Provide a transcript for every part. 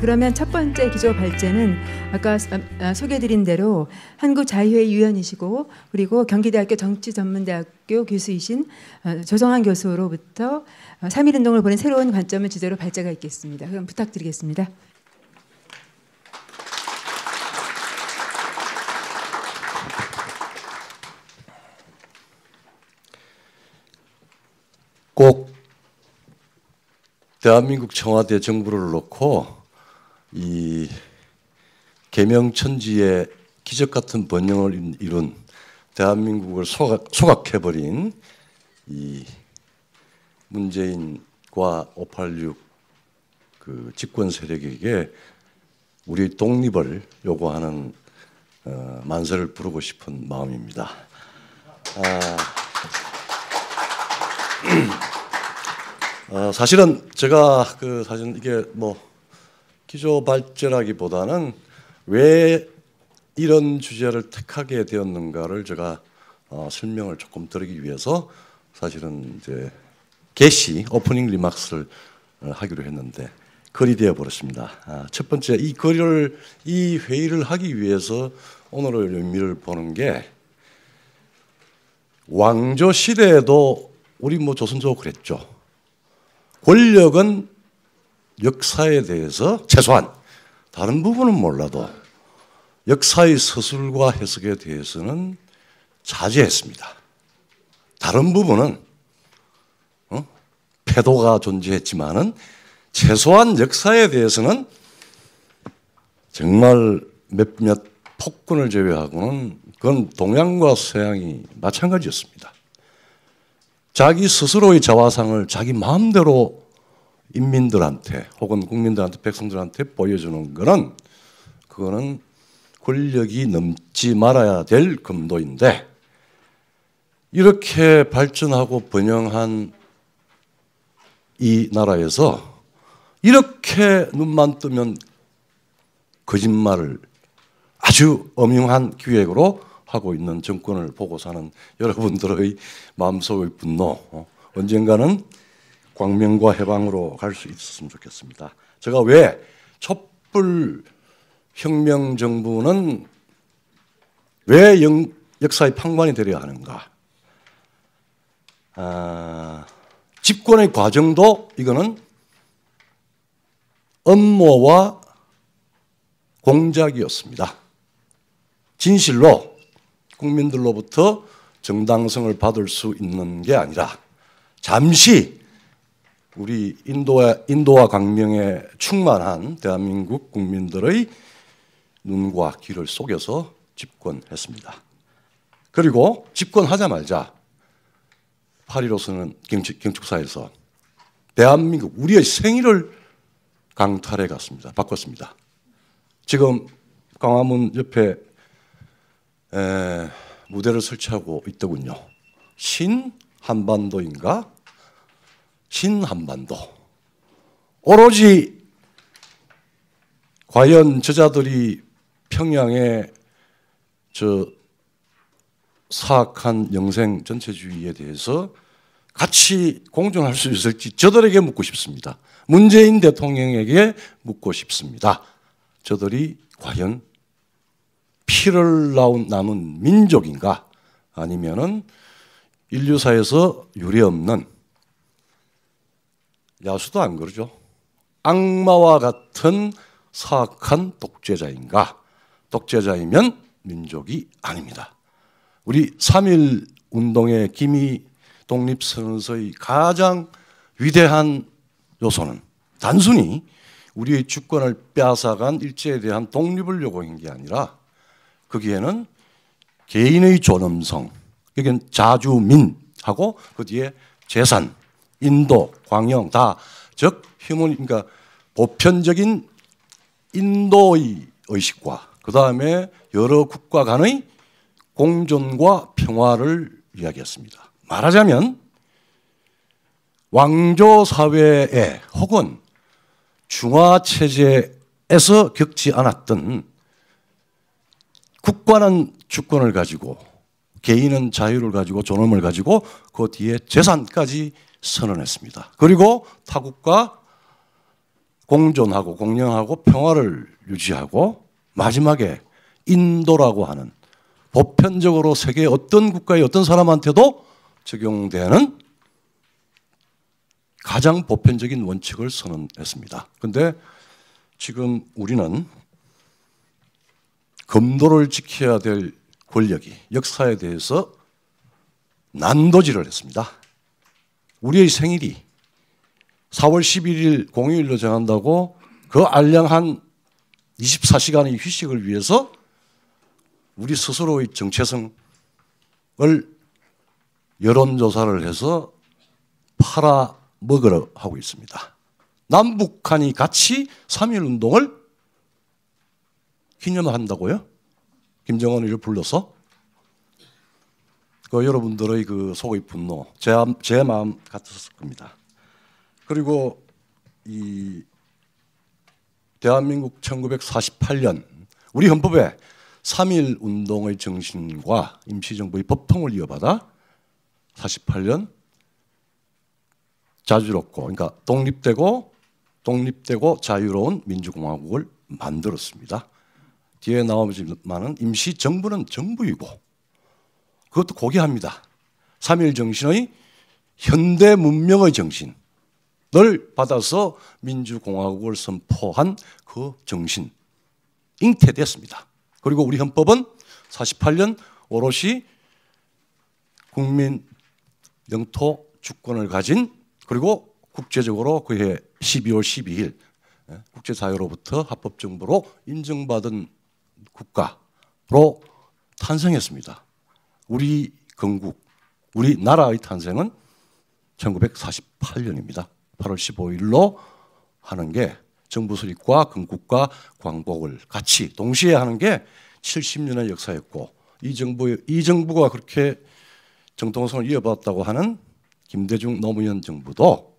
그러면 첫 번째 기조 발제는 아까 소개드린 대로 한국자유회의 위원이시고 그리고 경기대학교 정치전문대학교 교수이신 조성환 교수로부터 3.1운동을 보는 새로운 관점을 주제로 발제가 있겠습니다. 그럼 부탁드리겠습니다. 꼭 대한민국 청와대 정부를 놓고 이 계명천지의 기적 같은 번영을 이룬 대한민국을 소각해버린 이 문재인과 586 그 집권 세력에게 우리 독립을 요구하는 만세를 부르고 싶은 마음입니다. 사실은 제가 사실 이게 뭐 기조 발제라기보다는 왜 이런 주제를 택하게 되었는가를 제가 설명을 조금 드리기 위해서 사실은 이제 개시 오프닝 리막스를 하기로 했는데 거리 되어 버렸습니다. 첫 번째 이 회의를 하기 위해서 오늘의 의미를 보는 게 왕조 시대에도 우리 뭐 조선조 그랬죠. 권력은 역사에 대해서 최소한 다른 부분은 몰라도 역사의 서술과 해석에 대해서는 자제했습니다. 다른 부분은 패도가 존재했지만은 최소한 역사에 대해서는 정말 몇몇 폭군을 제외하고는 그건 동양과 서양이 마찬가지였습니다. 자기 스스로의 자화상을 자기 마음대로 인민들한테 혹은 국민들한테 백성들한테 보여주는 거는 그거는 권력이 넘지 말아야 될 금도인데 이렇게 발전하고 번영한 이 나라에서 이렇게 눈만 뜨면 거짓말을 아주 엄중한 기획으로 하고 있는 정권을 보고 사는 여러분들의 마음속의 분노 언젠가는 광명과 해방으로 갈 수 있었으면 좋겠습니다. 제가 왜 촛불 혁명 정부는 왜 역사의 판관이 되려야 하는가? 집권의 과정도 이거는 음모와 공작이었습니다. 진실로 국민들로부터 정당성을 받을 수 있는 게 아니라 잠시 우리 인도와 강명에 충만한 대한민국 국민들의 눈과 귀를 속여서 집권했습니다. 그리고 집권하자마자 8.15선언 경축사에서 대한민국 우리의 생일을 강탈해 갔습니다. 바꿨습니다. 지금 광화문 옆에 무대를 설치하고 있더군요. 신한반도인가? 신한반도. 오로지 과연 저자들이 평양의 저 사악한 영생 전체주의에 대해서 같이 공존할 수 있을지 저들에게 묻고 싶습니다. 문재인 대통령에게 묻고 싶습니다. 저들이 과연 피를 남은 민족인가 아니면은 인류사에서 유례없는 야수도 안 그러죠. 악마와 같은 사악한 독재자인가? 독재자이면 민족이 아닙니다. 우리 3.1 운동의 기미 독립선언서의 가장 위대한 요소는 단순히 우리의 주권을 빼앗아간 일제에 대한 독립을 요구한 게 아니라 거기에는 개인의 존엄성, 여기는 자주민하고 그 뒤에 재산, 인도, 광영 다 즉 그러니까 보편적인 인도의 의식과 그 다음에 여러 국가 간의 공존과 평화를 이야기했습니다. 말하자면 왕조 사회에 혹은 중화 체제에서 겪지 않았던 국가는 주권을 가지고 개인은 자유를 가지고 존엄을 가지고 그 뒤에 재산까지 선언했습니다. 그리고 타국과 공존하고 공영하고 평화를 유지하고 마지막에 인도라고 하는 보편적으로 세계 어떤 국가의 어떤 사람한테도 적용되는 가장 보편적인 원칙을 선언했습니다. 그런데 지금 우리는 검도를 지켜야 될 권력이 역사에 대해서 난도질을 했습니다. 우리의 생일이 4월 11일 공휴일로 정한다고 그 알량한 24시간의 휴식을 위해서 우리 스스로의 정체성을 여론조사를 해서 팔아먹으려 하고 있습니다. 남북한이 같이 3.1운동을 기념한다고요? 김정은을 불러서? 여러분들의 그 속의 분노, 제 마음 같았을 겁니다. 그리고 이 대한민국 1948년 우리 헌법에 3.1 운동의 정신과 임시정부의 법통을 이어받아 48년 자주롭고 그러니까 독립되고 자유로운 민주공화국을 만들었습니다. 뒤에 나오지만은 임시정부는 정부이고 그것도 고귀합니다. 3.1 정신의 현대 문명의 정신을 받아서 민주공화국을 선포한 그 정신 잉태됐습니다. 그리고 우리 헌법은 48년 오롯이 국민 영토 주권을 가진 그리고 국제적으로 그해 12월 12일 국제사회로부터 합법정부로 인정받은 국가로 탄생했습니다. 우리 건국, 우리 나라의 탄생은 1948년입니다. 8월 15일로 하는 게 정부 수립과 건국과 광복을 같이 동시에 하는 게 70년의 역사였고 이 정부가 그렇게 정통성을 이어받았다고 하는 김대중 노무현 정부도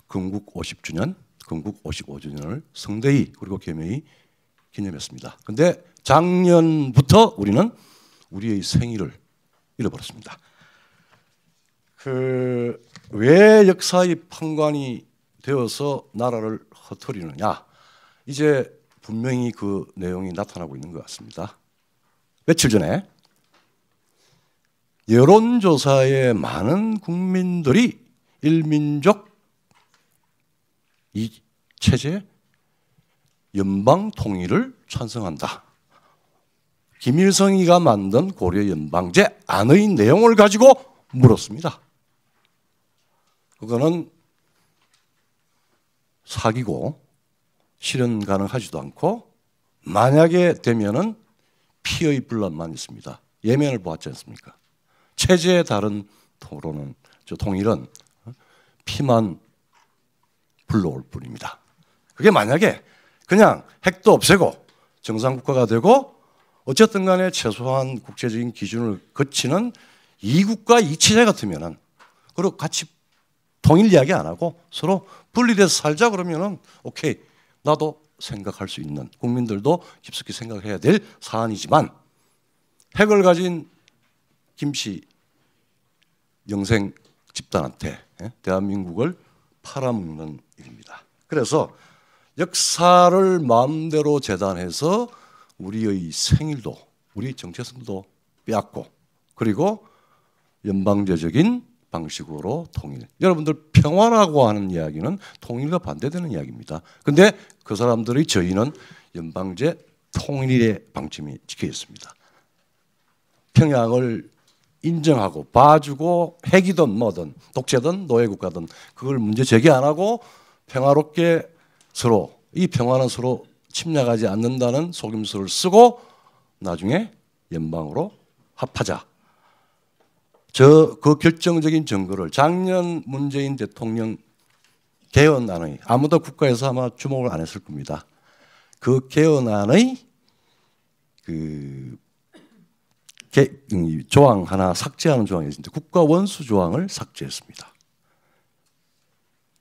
건국 50주년, 건국 55주년을 성대히 그리고 겸허히 기념했습니다. 그런데 작년부터 우리는 우리의 생일을 잃어버렸습니다. 왜 역사의 판관이 되어서 나라를 흩어리느냐? 이제 분명히 그 내용이 나타나고 있는 것 같습니다. 며칠 전에 여론조사에 많은 국민들이 일민족 이 체제 연방 통일을 찬성한다. 김일성이가 만든 고려 연방제 안의 내용을 가지고 물었습니다. 그거는 사기고 실현 가능하지도 않고 만약에 되면은 피의 분란만 있습니다. 예면을 보았지 않습니까? 체제의 다른 토론은 통일은 피만 불러올 뿐입니다. 그게 만약에 그냥 핵도 없애고 정상국가가 되고 어쨌든 간에 최소한 국제적인 기준을 거치는 이국가 이체제 같으면은 그리고 같이 통일 이야기 안 하고 서로 분리돼서 살자 그러면은 오케이 나도 생각할 수 있는 국민들도 깊숙이 생각해야 될 사안이지만 핵을 가진 김씨 영생 집단한테 대한민국을 팔아먹는 일입니다. 그래서 역사를 마음대로 재단해서 우리의 생일도 우리 정체성도 빼앗고 그리고 연방제적인 방식으로 통일. 여러분들 평화라고 하는 이야기는 통일과 반대되는 이야기입니다. 그런데 그 사람들의 저희는 연방제 통일의 방침이 찍혀 있습니다. 평양을 인정하고 봐주고 핵이든 뭐든 독재든 노예국가든 그걸 문제 제기 안 하고 평화롭게 서로 이 평화는 서로 침략하지 않는다는 속임수를 쓰고 나중에 연방으로 합하자. 그 결정적인 증거를 작년 문재인 대통령 개헌안의 아무도 국가에서 아마 주목을 안 했을 겁니다. 그 개헌안의 조항 하나 삭제하는 조항이 있는데 국가 원수 조항을 삭제했습니다.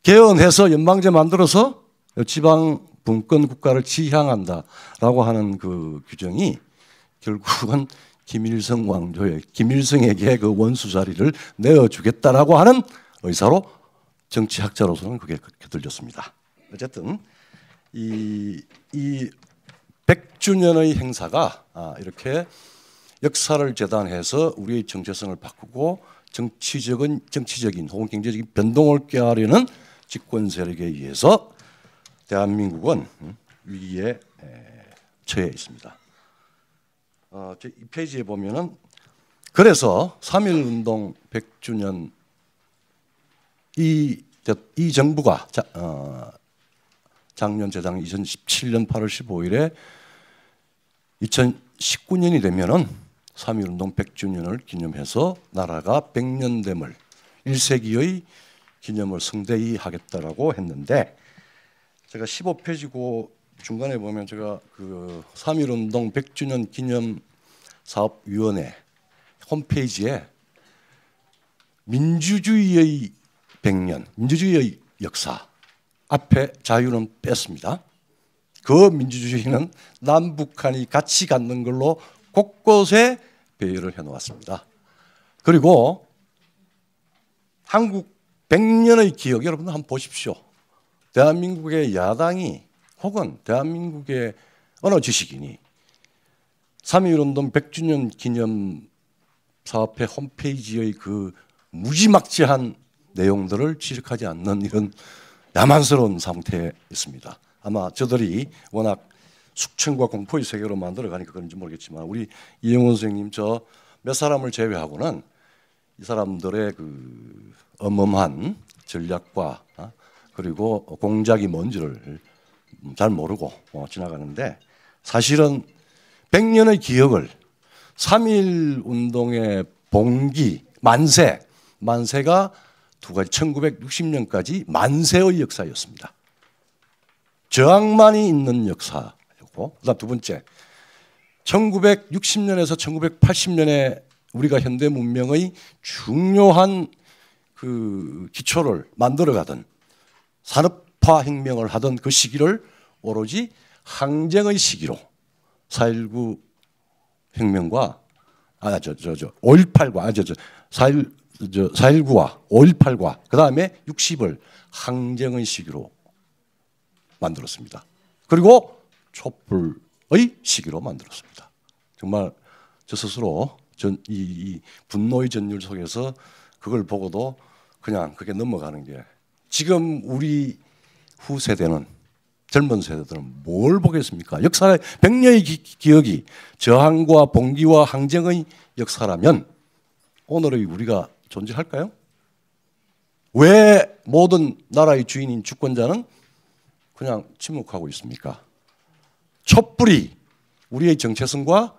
개헌해서 연방제 만들어서 지방 분권 국가를 지향한다라고 하는 그 규정이 결국은 김일성 왕조의 김일성에게 그 원수 자리를 내어주겠다라고 하는 의사로 정치학자로서는 그게 그렇게 들렸습니다. 어쨌든 이 100주년의 행사가 이렇게 역사를 재단해서 우리의 정체성을 바꾸고 정치적인 혹은 경제적인 변동을 꾀하려는 집권 세력에 의해서 대한민국은 위기에 처해 있습니다. 이 페이지에 보면은 그래서 3.1운동 100주년 이 정부가 작년 재작 2017년 8월 15일에 2019년이 되면은 3.1운동 100주년을 기념해서 나라가 100년됨을 1세기의 기념을 성대히 하겠다라고 했는데 제가 15페이지고 중간에 보면 제가 그 3.1운동 100주년 기념사업위원회 홈페이지에 민주주의의 100년, 민주주의의 역사 앞에 자유는 뺐습니다. 그 민주주의는 남북한이 같이 갖는 걸로 곳곳에 배열을 해놓았습니다. 그리고 한국 100년의 기억 여러분들 한번 보십시오. 대한민국의 야당이 혹은 대한민국의 어느 지식인이 3.1운동 100주년 기념 사업회 홈페이지의 그 무지막지한 내용들을 지적하지 않는 이런 야만스러운 상태에 있습니다. 아마 저들이 워낙 숙청과 공포의 세계로 만들어가니까 그런지 모르겠지만 우리 이영훈 선생님 저 몇 사람을 제외하고는 이 사람들의 그 엄엄한 전략과 그리고 공작이 뭔지를 잘 모르고 지나가는데 사실은 100년의 기억을 3.1 운동의 봉기, 만세가 두 가지 1960년까지 만세의 역사였습니다. 저항만이 있는 역사였고 그다음 두 번째 1960년에서 1980년에 우리가 현대 문명의 중요한 그 기초를 만들어가던 산업화 혁명을 하던 그 시기를 오로지 항쟁의 시기로 4.19 혁명과 5.18과 4.19와 5.18과 그 다음에 60을 항쟁의 시기로 만들었습니다. 그리고 촛불의 시기로 만들었습니다. 정말 저 스스로 이 분노의 전율 속에서 그걸 보고도 그냥 그게 넘어가는 게 지금 우리 후세대는 젊은 세대들은 뭘 보겠습니까? 역사의 100년의 기억이 저항과 봉기와 항쟁의 역사라면 오늘의 우리가 존재할까요? 왜 모든 나라의 주인인 주권자는 그냥 침묵하고 있습니까? 촛불이 우리의 정체성과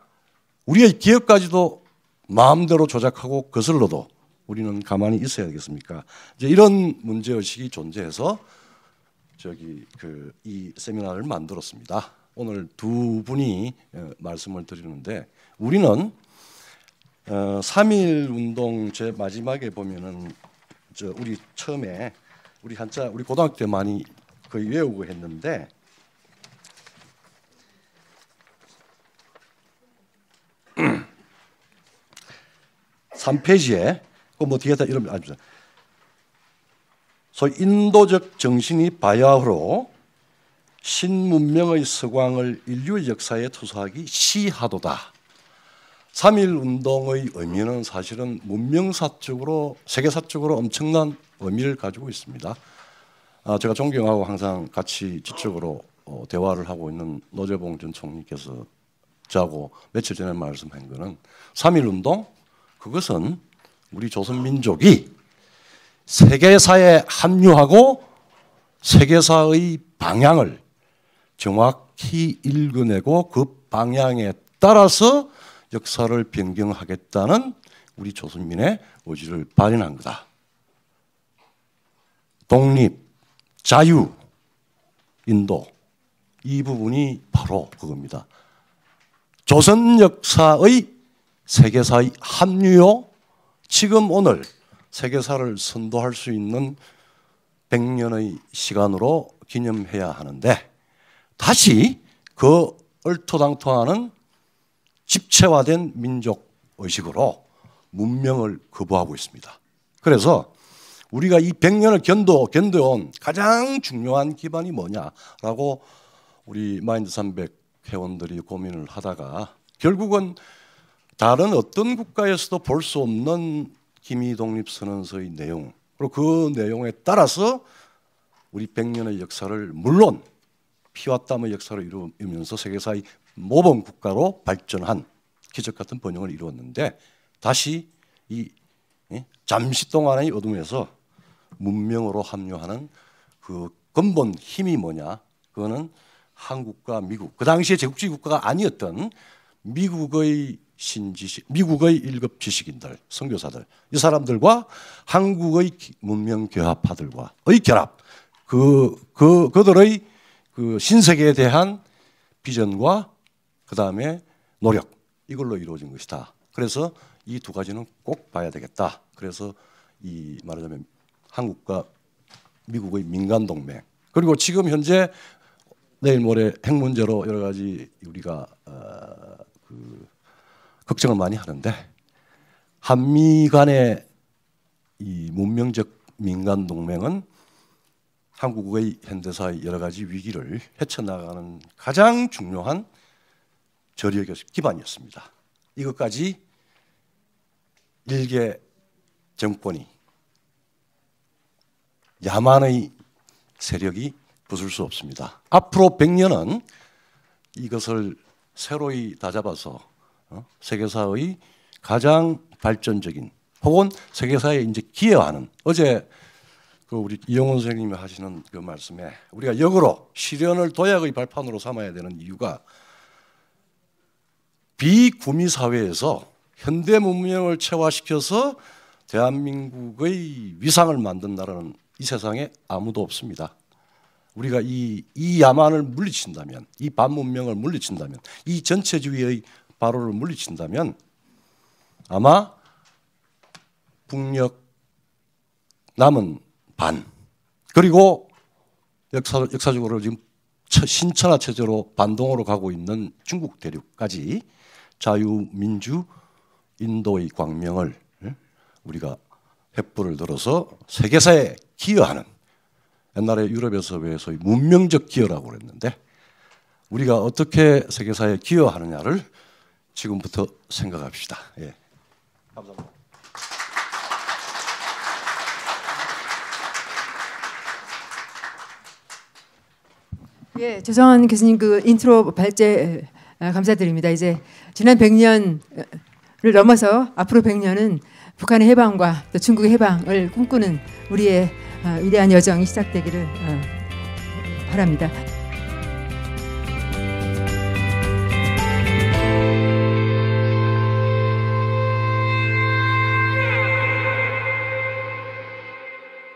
우리의 기억까지도 마음대로 조작하고 거슬러도 우리는 가만히 있어야 되겠습니까? 이제 이런 문제의식이 존재해서 이 세미나를 만들었습니다. 오늘 두 분이 말씀을 드리는데 우리는 3.1 운동 제 마지막에 보면은 우리 처음에 우리 한자 우리 고등학교 때 많이 거의 외우고 했는데 (3페이지에) 뭐 뒤에다 이런 아주 소위 인도적 정신이 바야흐로 신문명의 서광을 인류의 역사에 투사하기 시하도다. 3.1 운동의 의미는 사실은 문명사적으로 세계사적으로 엄청난 의미를 가지고 있습니다. 제가 존경하고 항상 같이 지적으로 대화를 하고 있는 노재봉 전 총리께서 저하고 며칠 전에 말씀한 거는 3.1 운동 그것은 우리 조선민족이 세계사에 합류하고 세계사의 방향을 정확히 읽어내고 그 방향에 따라서 역사를 변경하겠다는 우리 조선민의 의지를 발현한 거다. 독립, 자유, 인도 이 부분이 바로 그겁니다. 조선 역사의 세계사의 합류요. 지금 오늘 세계사를 선도할 수 있는 100년의 시간으로 기념해야 하는데 다시 그 얼토당토하는 집체화된 민족 의식으로 문명을 거부하고 있습니다. 그래서 우리가 이 100년을 견뎌온 가장 중요한 기반이 뭐냐라고 우리 마인드 300 회원들이 고민을 하다가 결국은 다른 어떤 국가에서도 볼 수 없는 기미 독립선언서의 내용, 그리고 그 내용에 따라서 우리 100년의 역사를 물론 피와 땀의 역사를 이루면서 세계사의 모범 국가로 발전한 기적 같은 번영을 이루었는데, 다시 이 잠시 동안의 어둠에서 문명으로 합류하는 그 근본 힘이 뭐냐? 그거는 한국과 미국, 그 당시에 제국주의 국가가 아니었던 미국의 신지식, 미국의 1급 지식인들, 선교사들, 이 사람들과 한국의 문명 교합파들과의 결합, 그들의 그 신세계에 대한 비전과 그 다음에 노력, 이걸로 이루어진 것이다. 그래서 이 두 가지는 꼭 봐야 되겠다. 그래서 이 말하자면 한국과 미국의 민간 동맹, 그리고 지금 현재 내일 모레 핵 문제로 여러 가지 우리가 걱정을 많이 하는데, 한미 간의 이 문명적 민간 동맹은 한국의 현대사의 여러 가지 위기를 헤쳐나가는 가장 중요한 저력의 기반이었습니다. 이것까지 일개 정권이, 야만의 세력이 부술 수 없습니다. 앞으로 100년은 이것을 새로이 다잡아서 세계사의 가장 발전적인 혹은 세계사에 이제 기여하는, 어제 그 우리 이영훈 선생님이 하시는 그 말씀에 우리가 역으로 실현을 도약의 발판으로 삼아야 되는 이유가, 비구미 사회에서 현대 문명을 체화시켜서 대한민국의 위상을 만든 나라는 이 세상에 아무도 없습니다. 우리가 이 야만을 물리친다면, 이 반문명을 물리친다면, 이 전체주의의 발호를 물리친다면 아마 북녘 남은 반, 그리고 역사적으로 지금 신천하 체제로 반동으로 가고 있는 중국 대륙까지 자유민주 인도의 광명을 우리가 횃불을 들어서 세계사에 기여하는, 옛날에 유럽에서 왜서의 문명적 기여라고 그랬는데, 우리가 어떻게 세계사에 기여하느냐를 지금부터 생각합시다. 예. 감사합니다. 예, 조성한 교수님 그 인트로 발제 감사드립니다. 이제 지난 100년을 넘어서 앞으로 100년은 북한의 해방과 또 중국의 해방을 꿈꾸는 우리의 위대한 여정이 시작되기를 바랍니다.